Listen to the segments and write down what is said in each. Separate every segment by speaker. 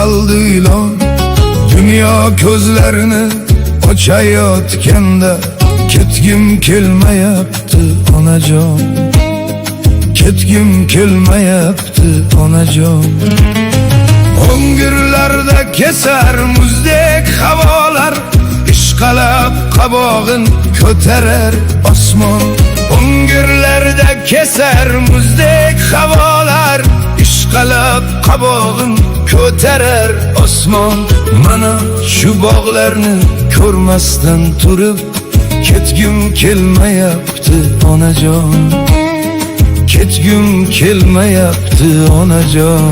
Speaker 1: saldı ilan. Dünya gözlerini ochayotganda ketgim kelmayapti onajon, ketgim kelmayapti onajon. O'ngirlarda kesar muzdek havolar, ishqalab qabog'in ko'tarar osmon. O'ngirlarda kesar muzdek havolar, ishqalab qabog'in ko'tarar osmon. Mana shu bog'larni ko'rmasdan turib ketgim kelmayapti onajon, ketgim kelmayapti onajon.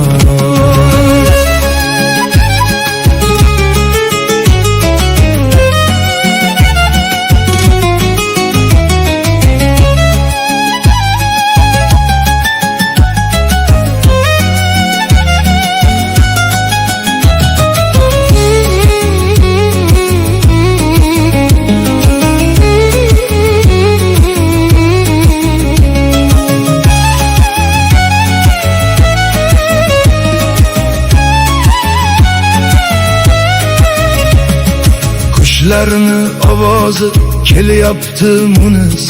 Speaker 1: Qushlarni ovozi kelyapti munis,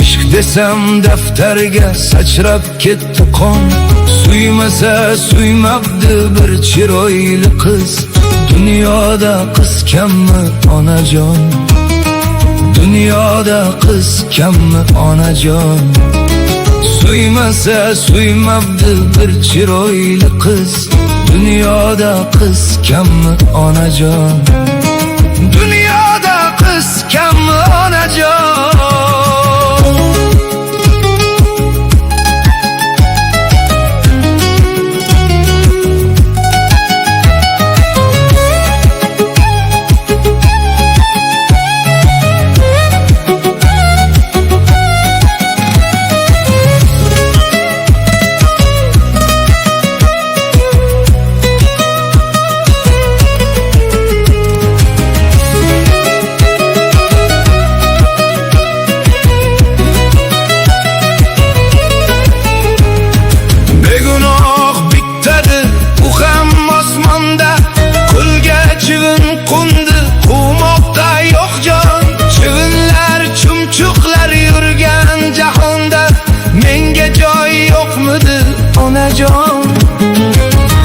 Speaker 1: ishq desam daftarga sachrab ketdi qon. Suymasa suymabdi bir chiroyli qiz, dunyoda qiz kammi onajon, dunyoda qiz kammi onajon. Suymasa suymabdi bir chiroyli qiz, dunyoda qiz kammi onajon, dunyoda qiz kammi onajon.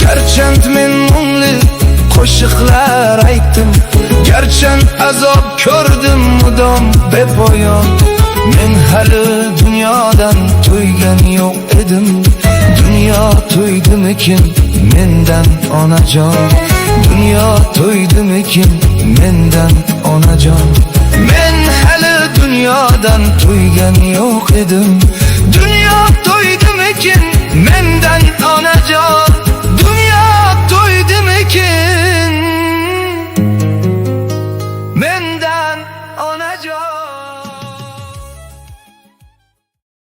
Speaker 1: Garchand men mungli qo'shiqlar aytdim, garchand azob ko'rdim mudom bepoyon. Men hali dunyodan to'ygan yo'q edim, dunyo to'ydimikin mendan onajon, dunyo to'ydimikin mendan onajon. Men hali dunyodan to'ygan yo'q edim, dunyo to'ydimikin mendan